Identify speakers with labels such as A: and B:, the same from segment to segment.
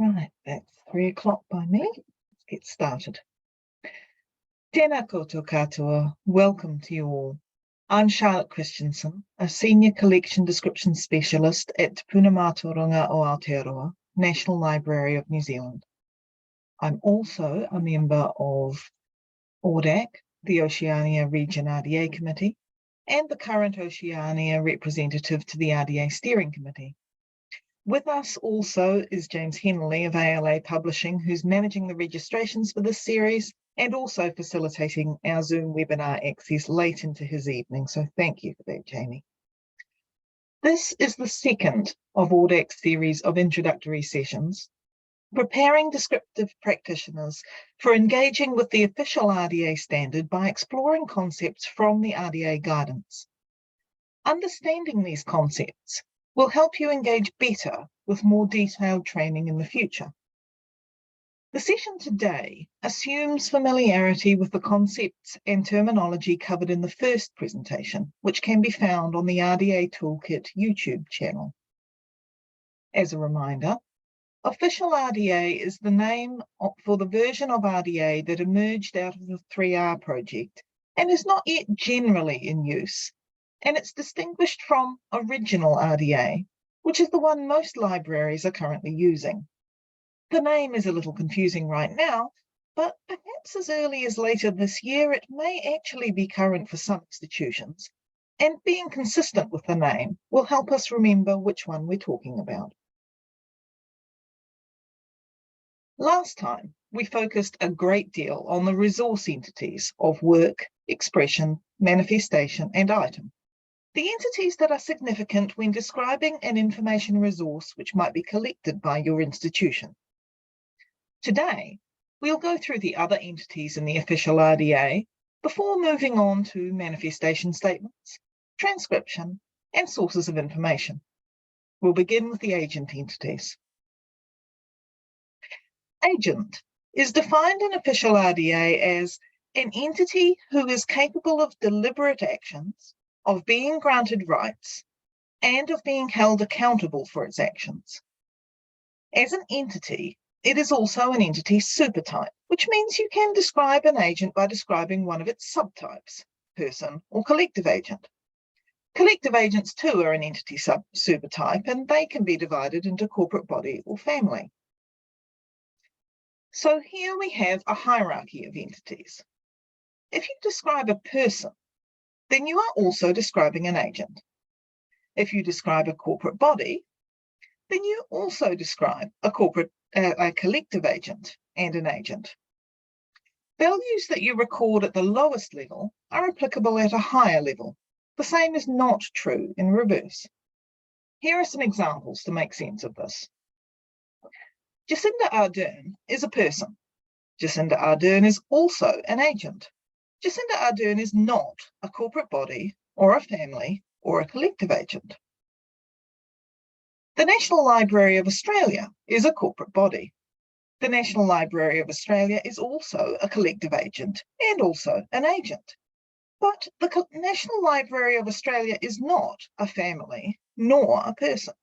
A: Right, that's 3 o'clock by me. Let's get started. Tēnā koutou katoa, welcome to you all. I'm Charlotte Christensen, a Senior Collection Description Specialist at Te Puna Mātauranga o Aotearoa, National Library of New Zealand. I'm also a member of ORDAC, the Oceania Region RDA Committee, and the current Oceania representative to the RDA Steering Committee. With us also is James Henley of ALA Publishing, who's managing the registrations for this series and also facilitating our Zoom webinar access late into his evening. So thank you for that, Jamie. This is the second of ORDAC's series of introductory sessions, preparing descriptive practitioners for engaging with the official RDA standard by exploring concepts from the RDA Guidance. Understanding these concepts will help you engage better with more detailed training in the future. The session today assumes familiarity with the concepts and terminology covered in the first presentation, which can be found on the RDA Toolkit YouTube channel. As a reminder, Official RDA is the name for the version of RDA that emerged out of the 3R project and is not yet generally in use. And it's distinguished from Original RDA, which is the one most libraries are currently using. The name is a little confusing right now, but perhaps as early as later this year, it may actually be current for some institutions, and being consistent with the name will help us remember which one we're talking about. Last time, we focused a great deal on the resource entities of work, expression, manifestation, and item. The entities that are significant when describing an information resource which might be collected by your institution. Today, we'll go through the other entities in the official RDA before moving on to manifestation statements, transcription, and sources of information. We'll begin with the agent entities. Agent is defined in official RDA as an entity who is capable of deliberate actions, of being granted rights, and of being held accountable for its actions. As an entity, it is also an entity supertype, which means you can describe an agent by describing one of its subtypes, person or collective agent. Collective agents too are an entity supertype, and they can be divided into corporate body or family. So here we have a hierarchy of entities. If you describe a person, then you are also describing an agent. If you describe a corporate body, then you also describe a collective agent and an agent. Values that you record at the lowest level are applicable at a higher level. The same is not true in reverse. Here are some examples to make sense of this. Jacinda Ardern is a person. Jacinda Ardern is also an agent. Jacinda Ardern is not a corporate body or a family or a collective agent. The National Library of Australia is a corporate body. The National Library of Australia is also a collective agent and also an agent. But the National Library of Australia is not a family nor a person.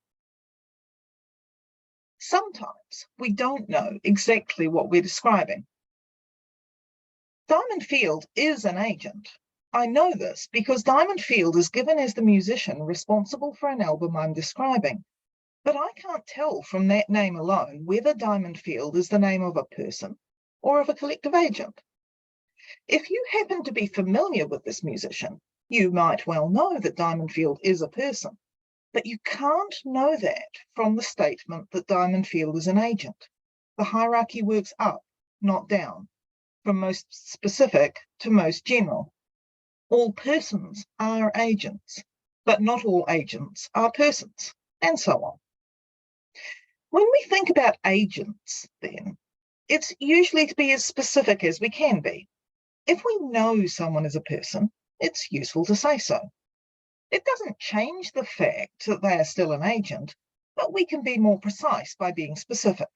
A: Sometimes we don't know exactly what we're describing. Diamond Field is an agent. I know this because Diamond Field is given as the musician responsible for an album I'm describing, but I can't tell from that name alone whether Diamond Field is the name of a person or of a collective agent. If you happen to be familiar with this musician, you might well know that Diamond Field is a person, but you can't know that from the statement that Diamond Field is an agent. The hierarchy works up, not down, from most specific to most general. All persons are agents, but not all agents are persons, and so on. When we think about agents, then, it's usually to be as specific as we can be. If we know someone is a person, it's useful to say so. It doesn't change the fact that they are still an agent, but we can be more precise by being specific.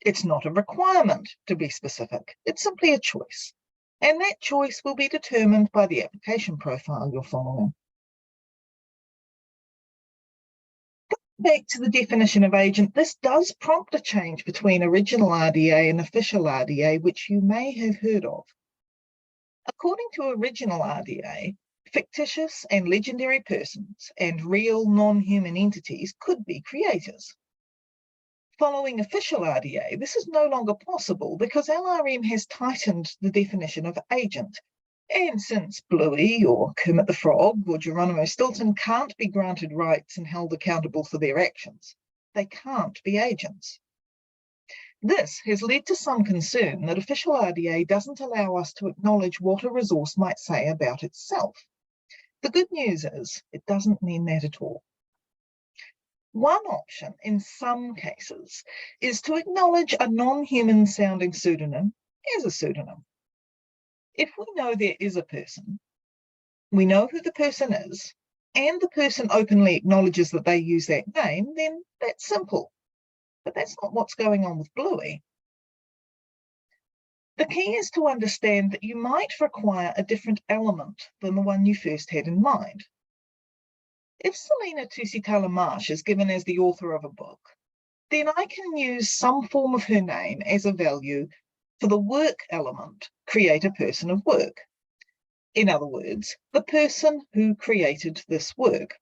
A: It's not a requirement to be specific, it's simply a choice. And that choice will be determined by the application profile you're following. Back to the definition of agent, this does prompt a change between original RDA and official RDA, which you may have heard of. According to original RDA, fictitious and legendary persons and real non-human entities could be creators. Following official RDA, this is no longer possible because LRM has tightened the definition of agent. And since Bluey or Kermit the Frog or Geronimo Stilton can't be granted rights and held accountable for their actions, they can't be agents. This has led to some concern that official RDA doesn't allow us to acknowledge what a resource might say about itself. The good news is it doesn't mean that at all. One option in some cases is to acknowledge a non-human sounding pseudonym as a pseudonym. If we know there is a person, we know who the person is, and the person openly acknowledges that they use that name, then that's simple. But that's not what's going on with Bluey. The key is to understand that you might require a different element than the one you first had in mind. If Selena Tusitala-Marsh is given as the author of a book, then I can use some form of her name as a value for the work element, create a person of work. In other words, the person who created this work.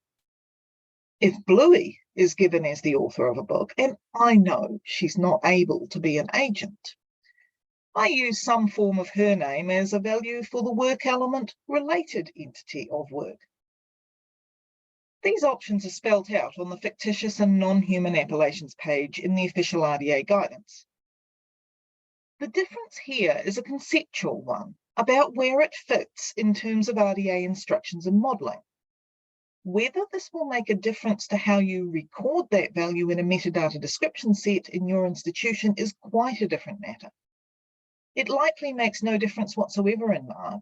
A: If Bluey is given as the author of a book, and I know she's not able to be an agent, I use some form of her name as a value for the work element, related entity of work. These options are spelled out on the fictitious and non-human appellations page in the official RDA guidance. The difference here is a conceptual one about where it fits in terms of RDA instructions and modelling. Whether this will make a difference to how you record that value in a metadata description set in your institution is quite a different matter. It likely makes no difference whatsoever in MARC,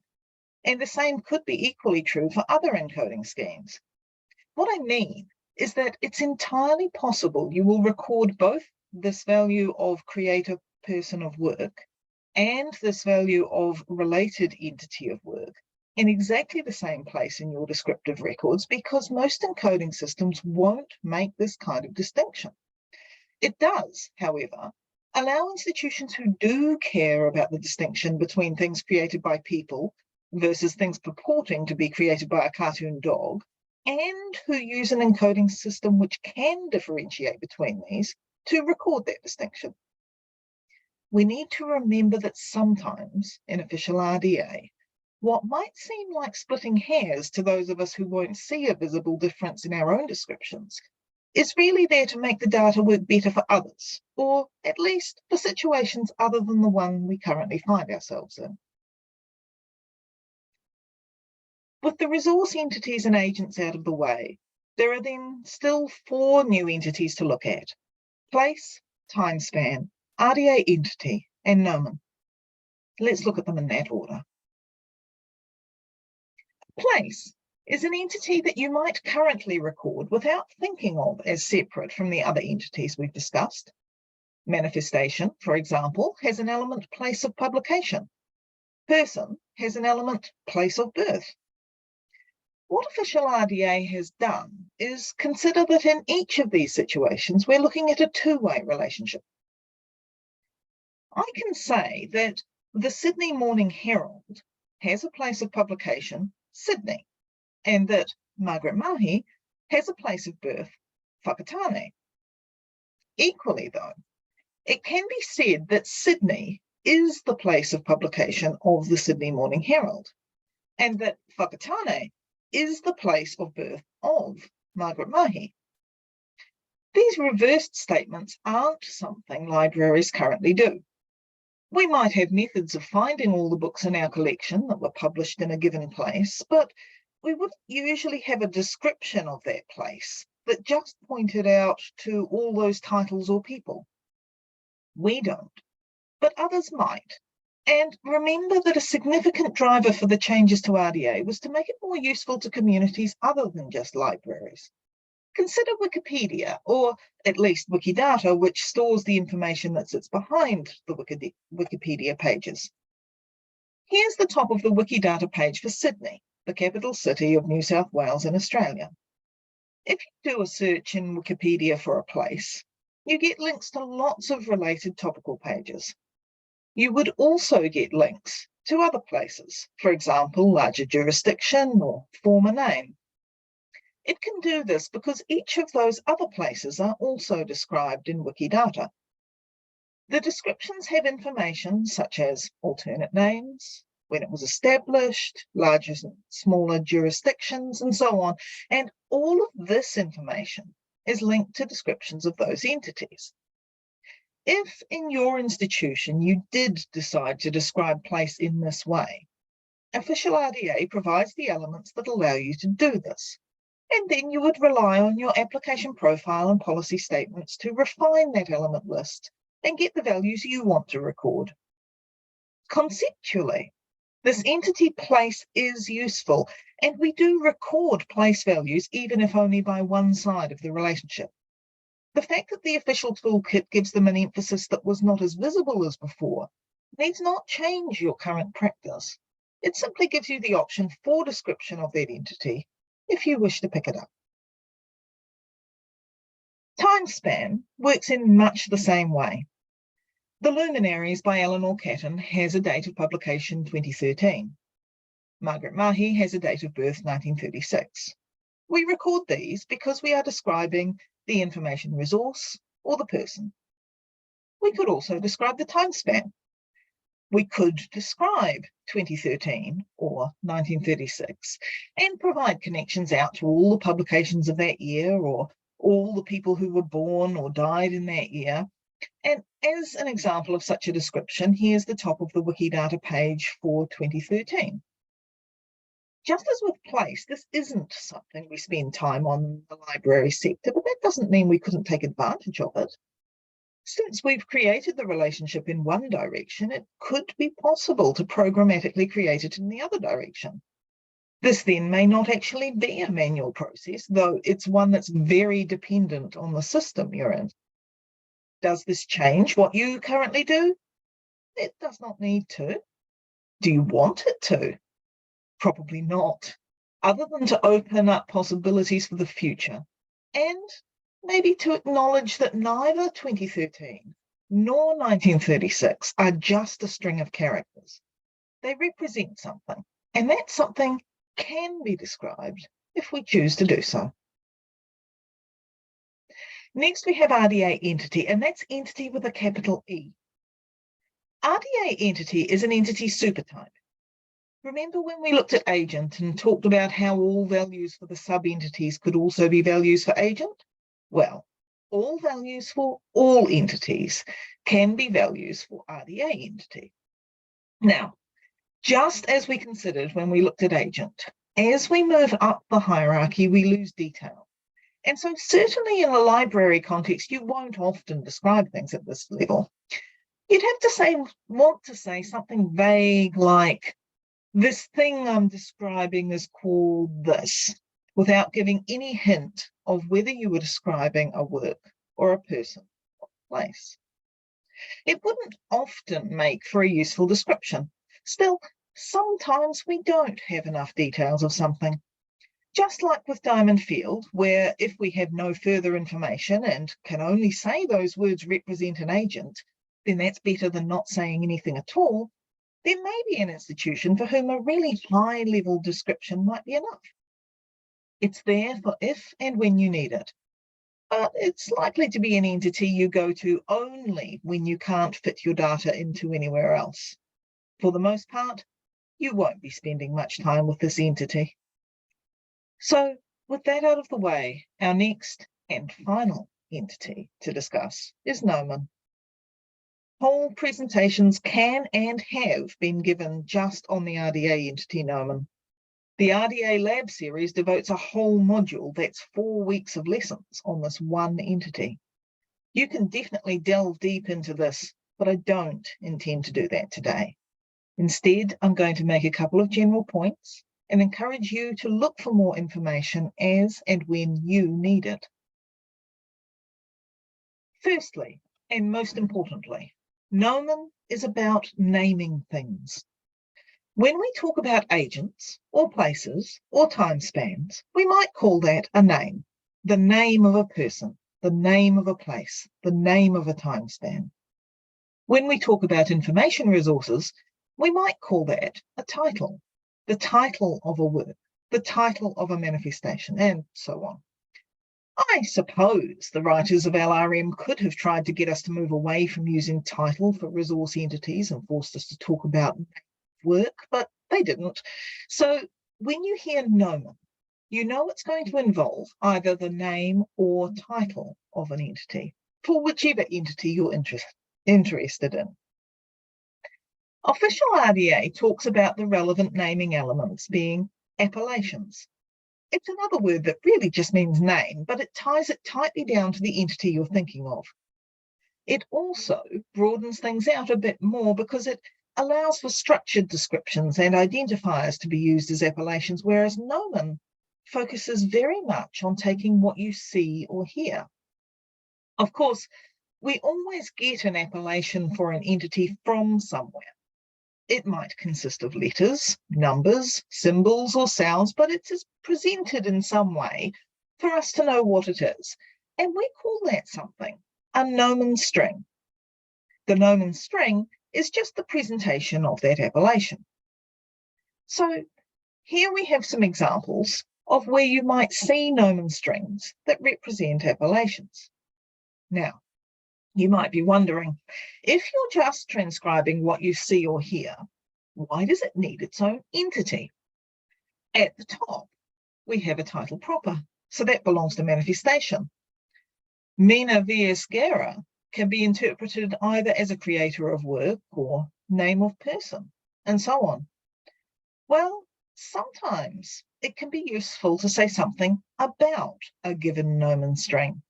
A: and the same could be equally true for other encoding schemes. What I mean is that it's entirely possible you will record both this value of create a person of work and this value of related entity of work in exactly the same place in your descriptive records, because most encoding systems won't make this kind of distinction. It does, however, allow institutions who do care about the distinction between things created by people versus things purporting to be created by a cartoon dog, and who use an encoding system which can differentiate between these, to record that distinction. We need to remember that sometimes in official RDA, what might seem like splitting hairs to those of us who won't see a visible difference in our own descriptions is really there to make the data work better for others, or at least for situations other than the one we currently find ourselves in. With the resource entities and agents out of the way, there are then still 4 new entities to look at: place, timespan, RDA Entity, and Nomen. Let's look at them in that order. Place is an entity that you might currently record without thinking of as separate from the other entities we've discussed. Manifestation, for example, has an element place of publication. Person has an element place of birth. What official RDA has done is consider that in each of these situations, we're looking at a two-way relationship. I can say that the Sydney Morning Herald has a place of publication, Sydney, and that Margaret Mahi has a place of birth, Whakatane. Equally, though, it can be said that Sydney is the place of publication of the Sydney Morning Herald, and that Whakatane is the place of birth of Margaret Mahi. These reversed statements aren't something libraries currently do. We might have methods of finding all the books in our collection that were published in a given place, but we wouldn't usually have a description of that place that just pointed out to all those titles or people. We don't, but others might. And remember that a significant driver for the changes to RDA was to make it more useful to communities other than just libraries. Consider Wikipedia, or at least Wikidata, which stores the information that sits behind the Wikipedia pages. Here's the top of the Wikidata page for Sydney, the capital city of New South Wales in Australia. If you do a search in Wikipedia for a place, you get links to lots of related topical pages. You would also get links to other places, for example, larger jurisdiction or former name. It can do this because each of those other places are also described in Wikidata. The descriptions have information such as alternate names, when it was established, larger and smaller jurisdictions, and so on. And all of this information is linked to descriptions of those entities. If in your institution you did decide to describe place in this way, official RDA provides the elements that allow you to do this. And then you would rely on your application profile and policy statements to refine that element list and get the values you want to record. Conceptually, this entity place is useful, and we do record place values even if only by one side of the relationship. The fact that the official toolkit gives them an emphasis that was not as visible as before needs not change your current practice. It simply gives you the option for description of that entity if you wish to pick it up. Timespan works in much the same way. The Luminaries by Eleanor Catton has a date of publication 2013. Margaret Mahi has a date of birth 1936. We record these because we are describing the information resource or the person. We could also describe the time span. We could describe 2013 or 1936 and provide connections out to all the publications of that year or all the people who were born or died in that year. And as an example of such a description, here's the top of the Wikidata page for 2013. Just as with place, this isn't something we spend time on in the library sector, but that doesn't mean we couldn't take advantage of it. Since we've created the relationship in one direction, it could be possible to programmatically create it in the other direction. This then may not actually be a manual process, though it's one that's very dependent on the system you're in. Does this change what you currently do? It does not need to. Do you want it to? Probably not, other than to open up possibilities for the future, and maybe to acknowledge that neither 2013 nor 1936 are just a string of characters. They represent something, and that something can be described if we choose to do so. Next, we have RDA Entity, and that's entity with a capital E. RDA Entity is an entity supertype. Remember when we looked at agent and talked about how all values for the sub-entities could also be values for agent? Well, all values for all entities can be values for RDA entity. Now, just as we considered when we looked at agent, as we move up the hierarchy, we lose detail. And so certainly in a library context, you won't often describe things at this level. You'd have to want to say something vague like, this thing I'm describing is called this, without giving any hint of whether you were describing a work or a person or a place. It wouldn't often make for a useful description. Still, sometimes we don't have enough details of something. Just like with Diamond Field, where if we have no further information and can only say those words represent an agent, then that's better than not saying anything at all. There may be an institution for whom a really high-level description might be enough. It's there for if and when you need it. But it's likely to be an entity you go to only when you can't fit your data into anywhere else. For the most part, you won't be spending much time with this entity. So, with that out of the way, our next and final entity to discuss is Gnomon. Whole presentations can and have been given just on the RDA entity Gnomon. The RDA Lab series devotes a whole module that's 4 weeks of lessons on this one entity. You can definitely delve deep into this, but I don't intend to do that today. Instead, I'm going to make a couple of general points and encourage you to look for more information as and when you need it. Firstly, and most importantly, Gnomon is about naming things. When we talk about agents or places or time spans, we might call that a name. the name of a person, the name of a place, the name of a time span. When we talk about information resources, we might call that a title, the title of a work, the title of a manifestation, and so on. I suppose the writers of LRM could have tried to get us to move away from using title for resource entities and forced us to talk about work, but they didn't. So when you hear nomen, you know it's going to involve either the name or title of an entity, for whichever entity you're interested in. Official RDA talks about the relevant naming elements being appellations. It's another word that really just means name, but it ties it tightly down to the entity you're thinking of. It also broadens things out a bit more because it allows for structured descriptions and identifiers to be used as appellations, whereas nomen focuses very much on taking what you see or hear. Of course, we always get an appellation for an entity from somewhere. It might consist of letters, numbers, symbols, or sounds, but it is presented in some way for us to know what it is. And we call that something a nomen string. The nomen string is just the presentation of that appellation. So here we have some examples of where you might see nomen strings that represent appellations. Now, you might be wondering, if you're just transcribing what you see or hear, why does it need its own entity? At the top, we have a title proper, so that belongs to manifestation. Mina Viesgera can be interpreted either as a creator of work or name of person, and so on. Well, sometimes it can be useful to say something about a given nomen string.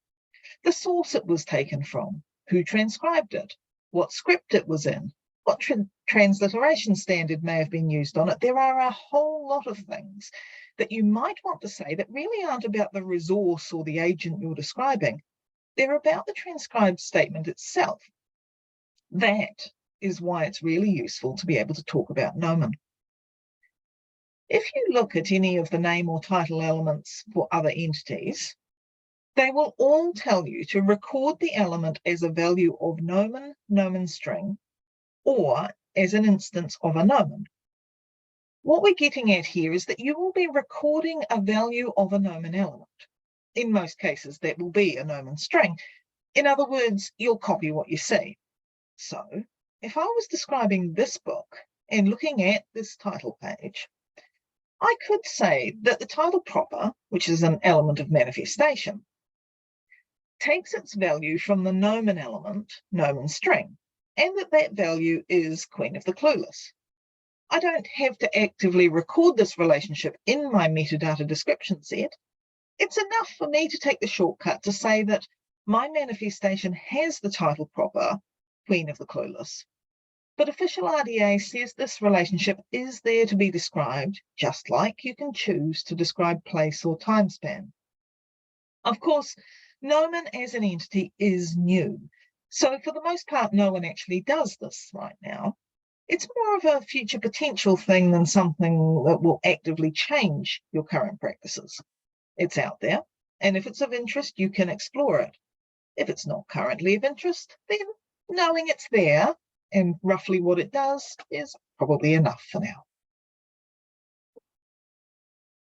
A: The source it was taken from, who transcribed it, what script it was in, what transliteration standard may have been used on it. There are a whole lot of things that you might want to say that really aren't about the resource or the agent you're describing. They're about the transcribed statement itself. That is why it's really useful to be able to talk about nomen. If you look at any of the name or title elements for other entities, they will all tell you to record the element as a value of nomen, nomen string, or as an instance of a nomen. What we're getting at here is that you will be recording a value of a nomen element. In most cases, that will be a nomen string. In other words, you'll copy what you see. So, if I was describing this book and looking at this title page, I could say that the title proper, which is an element of manifestation, takes its value from the nomen element, nomen string, and that value is Queen of the Clueless. I don't have to actively record this relationship in my metadata description set. It's enough for me to take the shortcut to say that my manifestation has the title proper, Queen of the Clueless. But official RDA says this relationship is there to be described, just like you can choose to describe place or time span. Of course, nomen as an entity is new. So for the most part, no one actually does this right now. It's more of a future potential thing than something that will actively change your current practices. It's out there, and if it's of interest, you can explore it. If it's not currently of interest, then knowing it's there and roughly what it does is probably enough for now.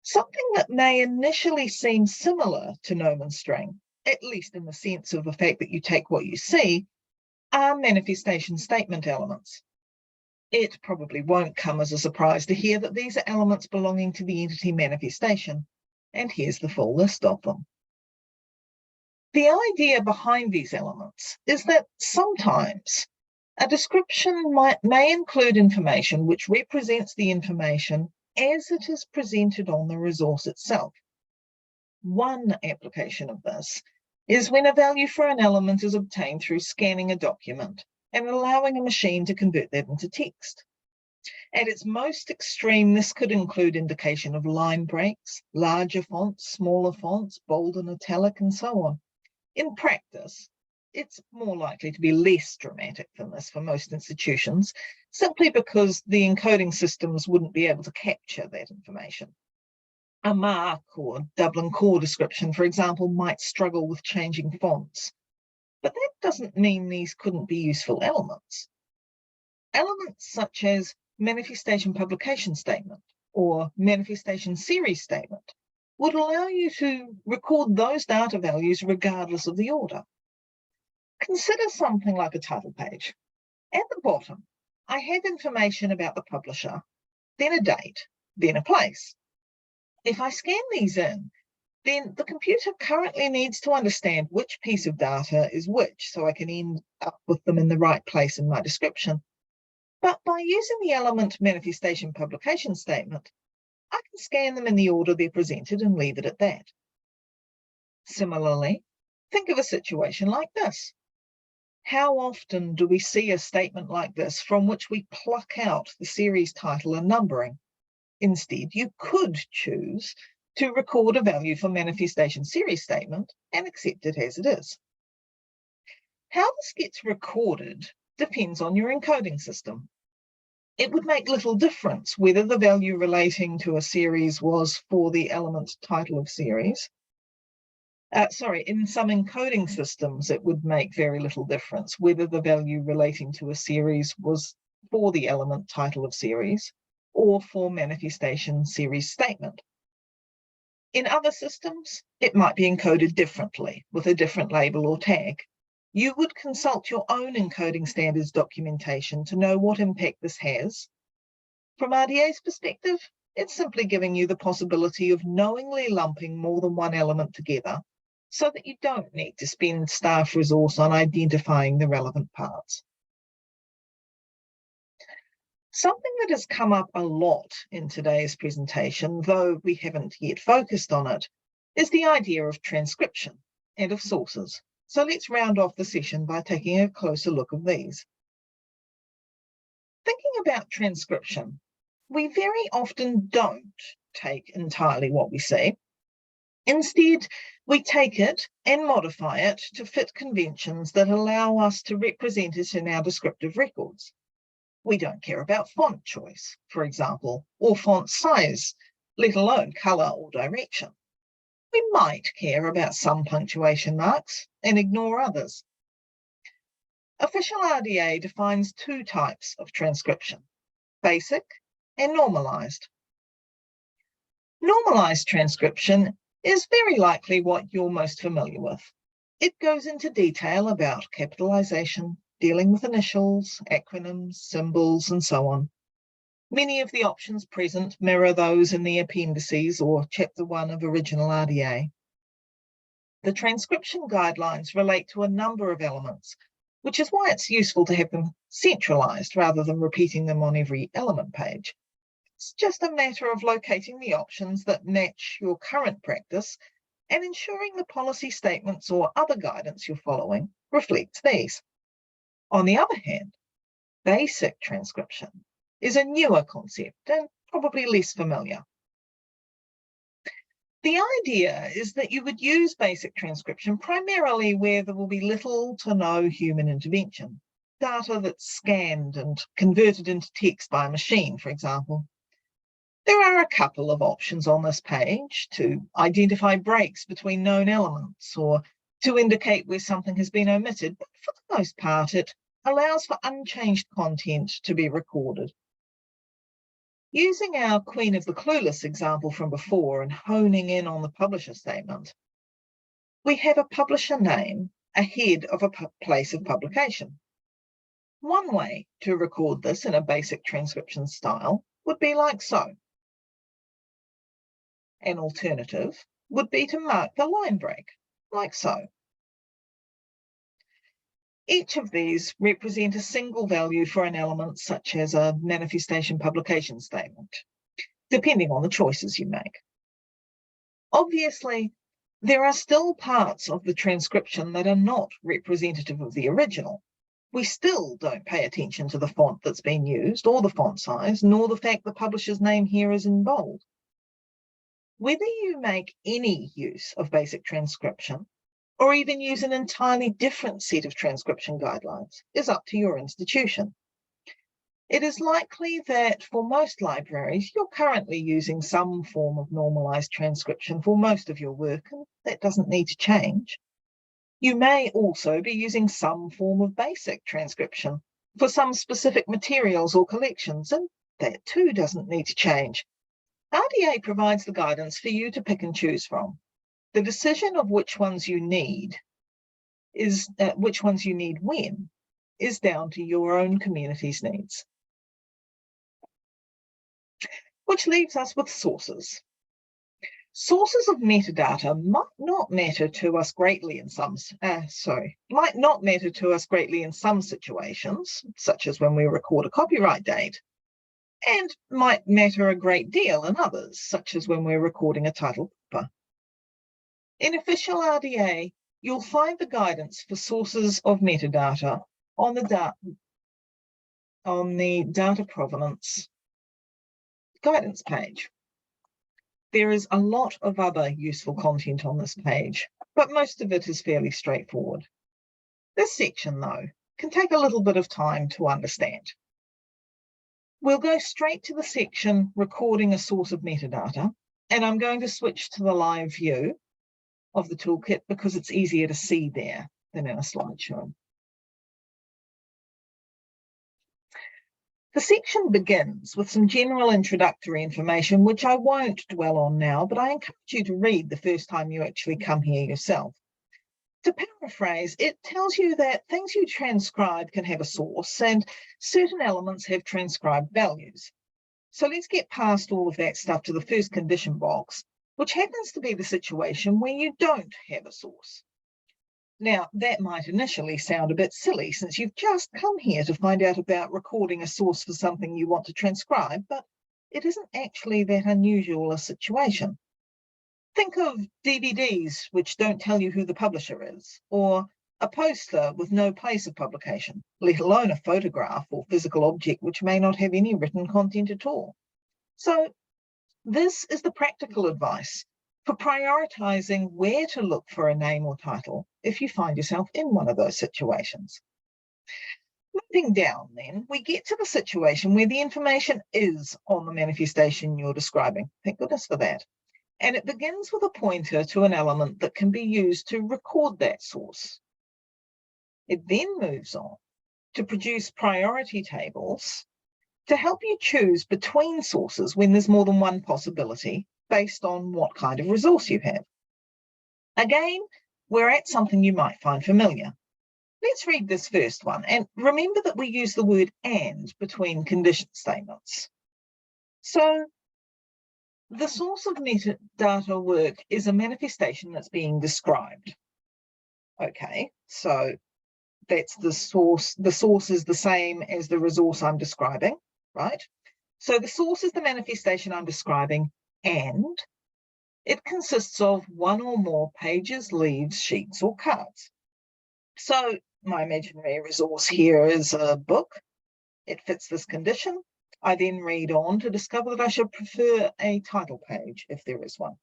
A: Something that may initially seem similar to nomen string, at least in the sense of the fact that you take what you see, are manifestation statement elements. It probably won't come as a surprise to hear that these are elements belonging to the entity manifestation, and here's the full list of them. The idea behind these elements is that sometimes a description may include information which represents the information as it is presented on the resource itself. One application of this is when a value for an element is obtained through scanning a document and allowing a machine to convert that into text. At its most extreme, this could include indication of line breaks, larger fonts, smaller fonts, bold and italic, and so on. In practice, it's more likely to be less dramatic than this for most institutions, simply because the encoding systems wouldn't be able to capture that information. A mark or Dublin core description, for example, might struggle with changing fonts, but that doesn't mean these couldn't be useful elements. Elements such as manifestation publication statement or manifestation series statement would allow you to record those data values regardless of the order. Consider something like a title page. At the bottom, I have information about the publisher, then a date, then a place. If I scan these in, then the computer currently needs to understand which piece of data is which, so I can end up with them in the right place in my description. But by using the element manifestation publication statement, I can scan them in the order they're presented and leave it at that. Similarly, think of a situation like this. How often do we see a statement like this from which we pluck out the series title and numbering? Instead, you could choose to record a value for manifestation series statement and accept it as it is. How this gets recorded depends on your encoding system. It would make little difference whether the value relating to a series was for the element title of series. In some encoding systems, it would make very little difference whether the value relating to a series was for the element title of series or for manifestation series statement. In other systems, it might be encoded differently with a different label or tag. You would consult your own encoding standards documentation to know what impact this has. From RDA's perspective, it's simply giving you the possibility of knowingly lumping more than one element together so that you don't need to spend staff resource on identifying the relevant parts. Something that has come up a lot in today's presentation, though we haven't yet focused on it, is the idea of transcription and of sources. So let's round off the session by taking a closer look at these. Thinking about transcription, we very often don't take entirely what we see. Instead, we take it and modify it to fit conventions that allow us to represent it in our descriptive records. We don't care about font choice, for example, or font size, let alone colour or direction. We might care about some punctuation marks and ignore others. Official RDA defines two types of transcription, basic and normalised. Normalised transcription is very likely what you're most familiar with. It goes into detail about capitalisation, dealing with initials, acronyms, symbols, and so on. Many of the options present mirror those in the appendices or Chapter 1 of original RDA. The transcription guidelines relate to a number of elements, which is why it's useful to have them centralised rather than repeating them on every element page. It's just a matter of locating the options that match your current practice and ensuring the policy statements or other guidance you're following reflects these. On the other hand, basic transcription is a newer concept and probably less familiar. The idea is that you would use basic transcription primarily where there will be little to no human intervention, data that's scanned and converted into text by a machine, for example. There are a couple of options on this page to identify breaks between known elements or to indicate where something has been omitted, but for the most part, it allows for unchanged content to be recorded. Using our Queen of the Clueless example from before and honing in on the publisher statement, we have a publisher name ahead of a place of publication. One way to record this in a basic transcription style would be like so. An alternative would be to mark the line break, like so. Each of these represent a single value for an element such as a manifestation publication statement, depending on the choices you make. Obviously, there are still parts of the transcription that are not representative of the original. We still don't pay attention to the font that's been used, or the font size, nor the fact the publisher's name here is in bold. Whether you make any use of basic transcription, or even use an entirely different set of transcription guidelines, is up to your institution. It is likely that for most libraries, you're currently using some form of normalized transcription for most of your work, and that doesn't need to change. You may also be using some form of basic transcription for some specific materials or collections, and that too doesn't need to change. RDA provides the guidance for you to pick and choose from. The decision of which ones you need when is down to your own community's needs. Which leaves us with sources. Sources of metadata might not matter to us greatly in some situations, such as when we record a copyright date, and might matter a great deal in others, such as when we're recording a title paper. In official RDA, you'll find the guidance for sources of metadata on the data provenance guidance page. There is a lot of other useful content on this page, but most of it is fairly straightforward. This section, though, can take a little bit of time to understand. We'll go straight to the section recording a source of metadata, and I'm going to switch to the live view of the toolkit because it's easier to see there than in a slideshow. The section begins with some general introductory information, which I won't dwell on now, but I encourage you to read the first time you actually come here yourself. To paraphrase, it tells you that things you transcribe can have a source and certain elements have transcribed values. So let's get past all of that stuff to the first condition box, which happens to be the situation where you don't have a source. Now, that might initially sound a bit silly since you've just come here to find out about recording a source for something you want to transcribe, but it isn't actually that unusual a situation. Think of DVDs which don't tell you who the publisher is, or a poster with no place of publication, let alone a photograph or physical object which may not have any written content at all. So this is the practical advice for prioritizing where to look for a name or title if you find yourself in one of those situations. Moving down then, we get to the situation where the information is on the manifestation you're describing. Thank goodness for that. And it begins with a pointer to an element that can be used to record that source. It then moves on to produce priority tables to help you choose between sources when there's more than one possibility based on what kind of resource you have. Again, we're at something you might find familiar. Let's read this first one, and remember that we use the word "and" between condition statements. So, the source of metadata work is a manifestation that's being described. Okay, so that's the source. The source is the same as the resource I'm describing, right? So the source is the manifestation I'm describing, and it consists of one or more pages, leaves, sheets, or cards. So my imaginary resource here is a book. It fits this condition. I then read on to discover that I should prefer a title page if there is one.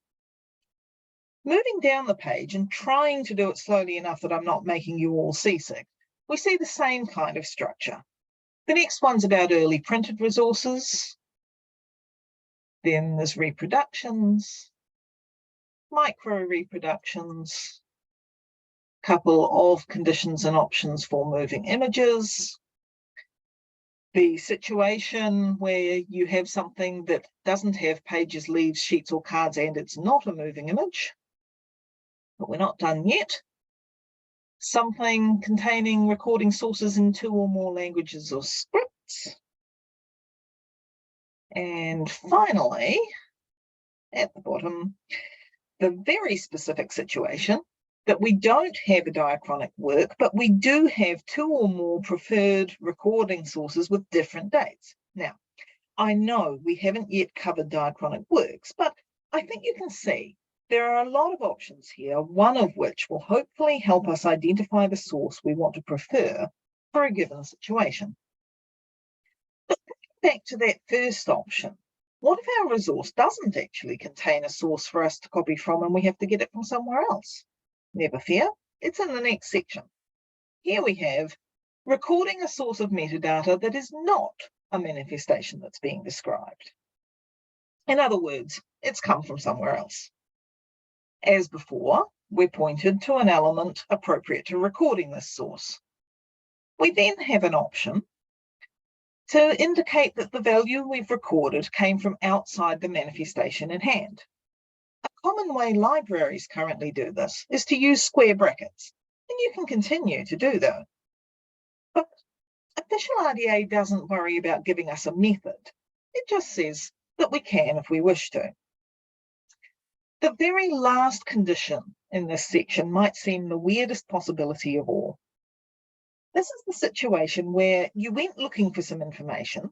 A: Moving down the page and trying to do it slowly enough that I'm not making you all seasick, we see the same kind of structure. The next one's about early printed resources. Then there's reproductions, micro reproductions, couple of conditions and options for moving images, the situation where you have something that doesn't have pages, leaves, sheets, or cards, and it's not a moving image. But we're not done yet. Something containing recording sources in 2 or more languages or scripts. And finally, at the bottom, the very specific situation that we don't have a diachronic work, but we do have 2 or more preferred recording sources with different dates. Now, I know we haven't yet covered diachronic works, but I think you can see there are a lot of options here, one of which will hopefully help us identify the source we want to prefer for a given situation. But back to that first option, what if our resource doesn't actually contain a source for us to copy from and we have to get it from somewhere else? Never fear, it's in the next section. Here we have recording a source of metadata that is not a manifestation that's being described. In other words, it's come from somewhere else. As before, we're pointed to an element appropriate to recording this source. We then have an option to indicate that the value we've recorded came from outside the manifestation in hand. A common way libraries currently do this is to use square brackets, and you can continue to do that. But Official RDA doesn't worry about giving us a method. It just says that we can if we wish to. The very last condition in this section might seem the weirdest possibility of all. This is the situation where you went looking for some information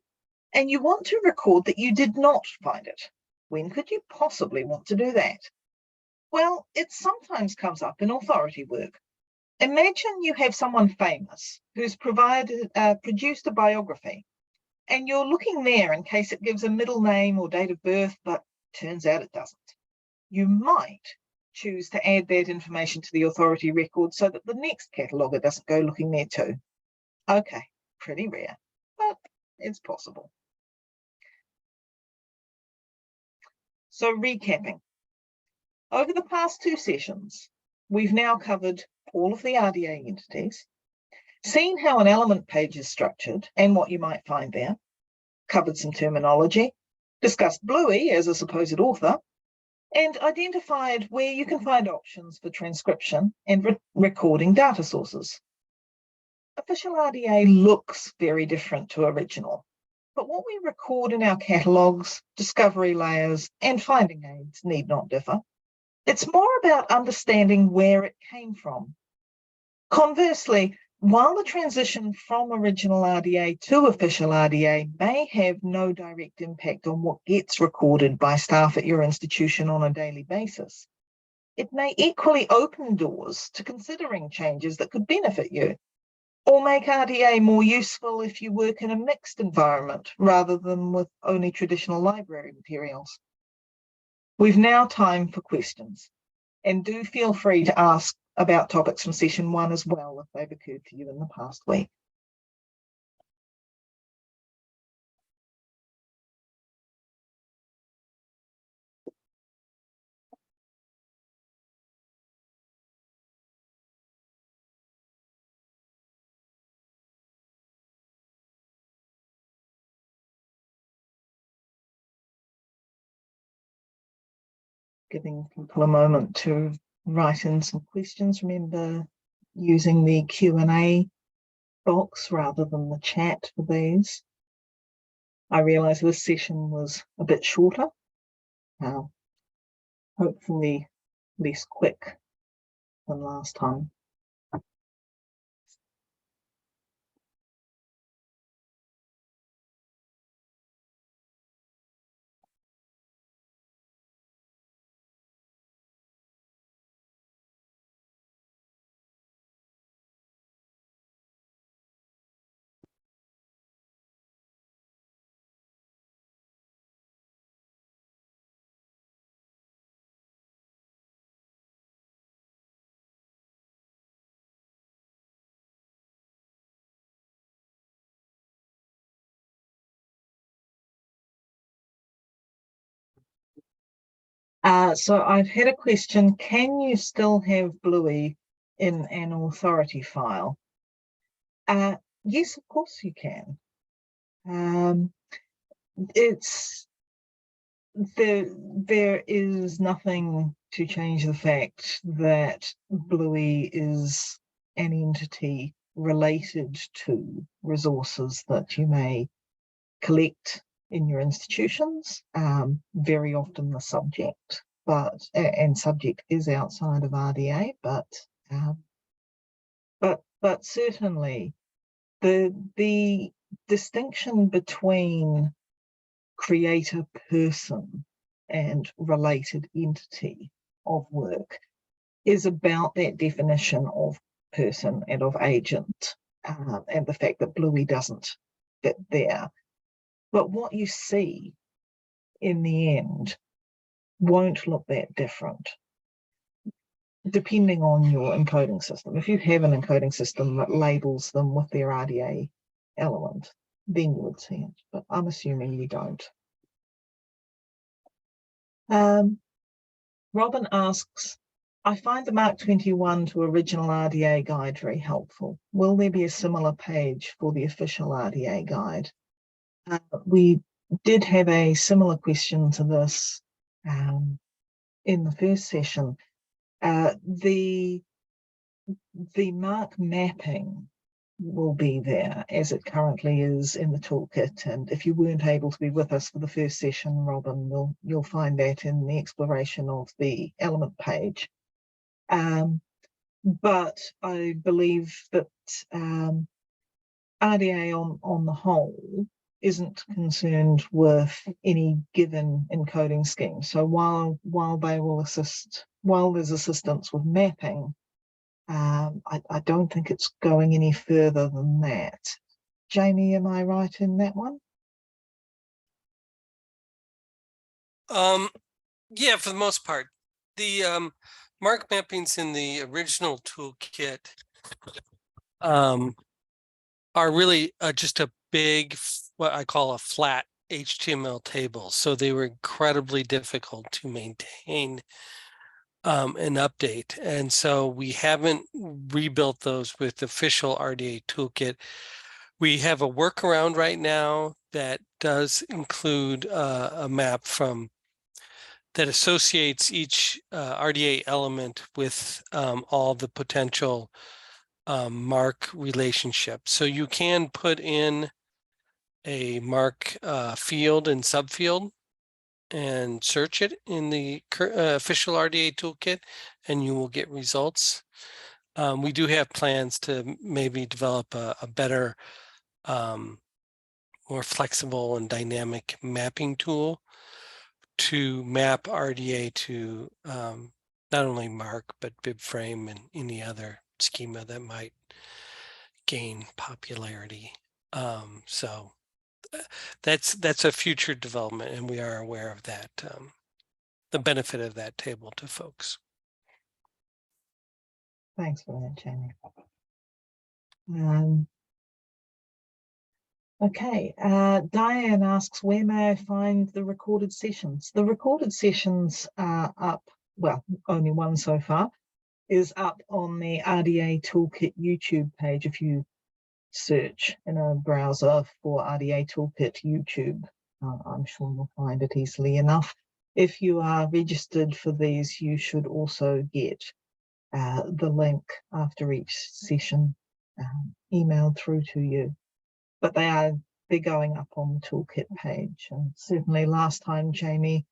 A: and you want to record that you did not find it. When could you possibly want to do that? Well, it sometimes comes up in authority work. Imagine you have someone famous who's produced a biography, and you're looking there in case it gives a middle name or date of birth, but turns out it doesn't. You might choose to add that information to the authority record so that the next cataloguer doesn't go looking there too. Okay, pretty rare, but it's possible. So recapping. Over the past 2 sessions, we've now covered all of the RDA entities, seen how an element page is structured and what you might find there, covered some terminology, discussed Bluey as a supposed author, and identified where you can find options for transcription and recording data sources. Official RDA looks very different to original, but what we record in our catalogues, discovery layers, and finding aids need not differ. It's more about understanding where it came from. Conversely, while the transition from original RDA to official RDA may have no direct impact on what gets recorded by staff at your institution on a daily basis, it may equally open doors to considering changes that could benefit you, or make RDA more useful if you work in a mixed environment rather than with only traditional library materials. We've now time for questions, and do feel free to ask about topics from session 1 as well if they've occurred to you in the past week. Giving people a moment to write in some questions. Remember using the Q&A box rather than the chat for these. I realise this session was a bit shorter, hopefully less quick than last time. So I've had a question, can you still have Bluey in an authority file? Yes, of course you can. There is nothing to change the fact that Bluey is an entity related to resources that you may collect in your institutions, very often the subject, and subject is outside of RDA, but certainly the distinction between creator person and related entity of work is about that definition of person and of agent, and the fact that Bluey doesn't fit there. But what you see in the end won't look that different, depending on your encoding system. If you have an encoding system that labels them with their RDA element, then you would see it, but I'm assuming you don't. Robin asks, I find the Mark 21 to original RDA guide very helpful. Will there be a similar page for the official RDA guide? We did have a similar question to this in the first session. The mark mapping will be there as it currently is in the toolkit, and if you weren't able to be with us for the first session, Robin, you'll find that in the exploration of the element page. But I believe that RDA on the whole isn't concerned with any given encoding scheme. So while they will assist, while there's assistance with mapping, I don't think it's going any further than that. Jamie, am I right in that one?
B: Yeah, for the most part. The mark mappings in the original toolkit are really just a big, what I call a flat HTML table. So they were incredibly difficult to maintain and update. And so we haven't rebuilt those with the official RDA toolkit. We have a workaround right now that does include a map that associates each RDA element with all the potential mark relationships. So you can put in a mark field and subfield and search it in the official RDA toolkit, and you will get results. We do have plans to maybe develop a better, more flexible and dynamic mapping tool to map RDA to not only mark, but bibframe and any other schema that might gain popularity. So that's a future development, and we are aware of that, the benefit of that table to folks.
A: Thanks for that, Jamie. Okay, Diane asks, where may I find the recorded sessions? The recorded sessions are up, well, only one so far, is up on the RDA Toolkit YouTube page. If you search in a browser for RDA Toolkit YouTube, I'm sure you'll find it easily enough. If you are registered for these, you should also get the link after each session emailed through to you. But they're going up on the toolkit page, and certainly last time Jamie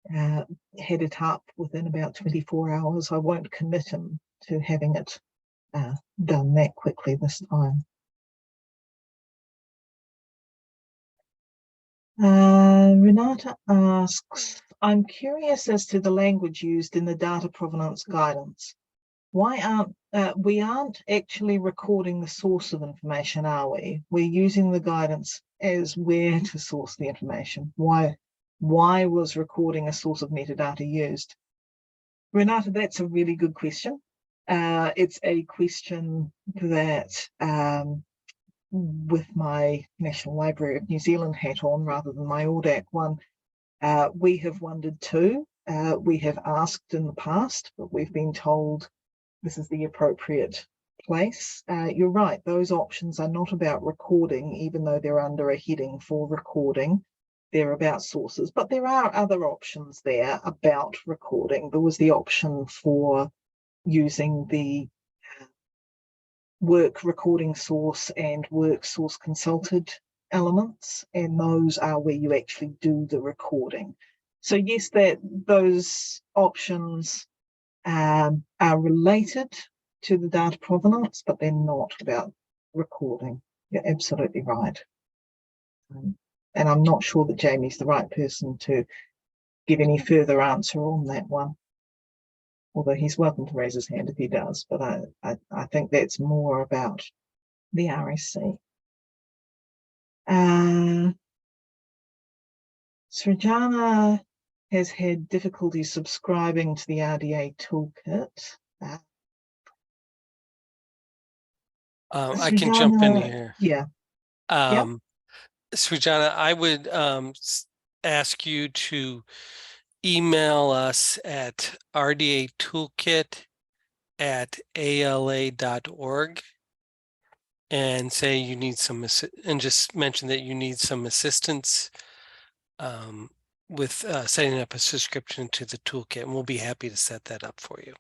A: had it up within about 24 hours. I won't commit him to having it done that quickly this time. Renata asks, I'm curious as to the language used in the data provenance guidance. Why aren't we actually recording the source of information, are we? We're using the guidance as where to source the information. Why was recording a source of metadata used? Renata, that's a really good question. It's a question that with my National Library of New Zealand hat on rather than my ORDAC one, we have wondered too. We have asked in the past, but we've been told this is the appropriate place. You're right, those options are not about recording, even though they're under a heading for recording. They're about sources, but there are other options there about recording. There was the option for using the work recording source and work source consulted elements, and those are where you actually do the recording. So yes, those options are related to the data provenance, but they're not about recording. You're absolutely right. And I'm not sure that Jamie's the right person to give any further answer on that one, although he's welcome to raise his hand if he does, but I think that's more about the RSC. Srijana has had difficulty subscribing to the RDA toolkit.
B: I can jump in here.
A: Yeah.
B: Yep. Srijana, I would ask you to email us at rdatoolkit@ala.org and say you need some, and just mention that you need some assistance with setting up a subscription to the toolkit, and we'll be happy to set that up for you.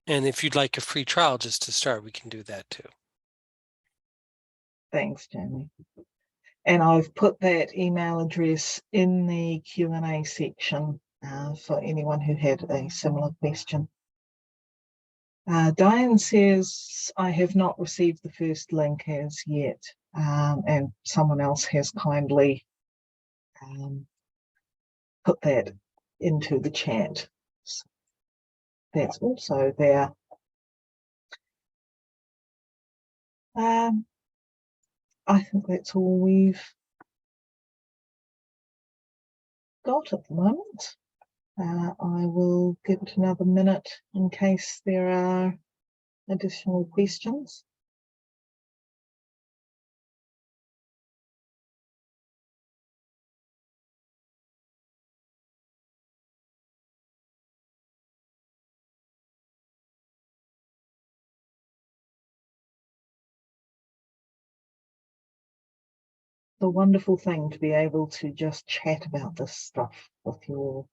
B: And if you'd like a free trial just to start, we can do that too.
A: Thanks, Jamie. And I've put that email address in the Q&A section for anyone who had a similar question. Diane says, I have not received the first link as yet, and someone else has kindly put that into the chat. So that's also there. I think that's all we've got at the moment. I will give it another minute in case there are additional questions. The wonderful thing to be able to just chat about this stuff with you all.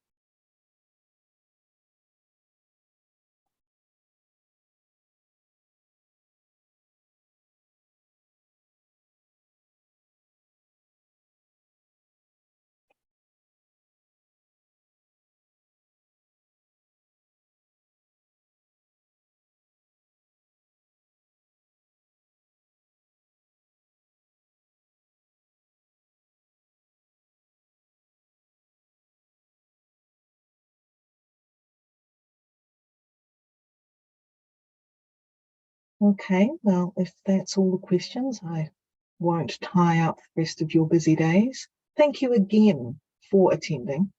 A: Okay, well, if that's all the questions, I won't tie up the rest of your busy days. Thank you again for attending.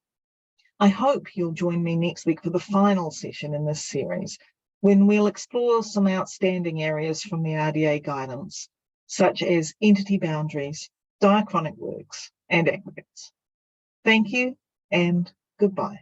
A: I hope you'll join me next week for the final session in this series, when we'll explore some outstanding areas from the RDA guidance, such as entity boundaries, diachronic works, and aggregates. Thank you and goodbye.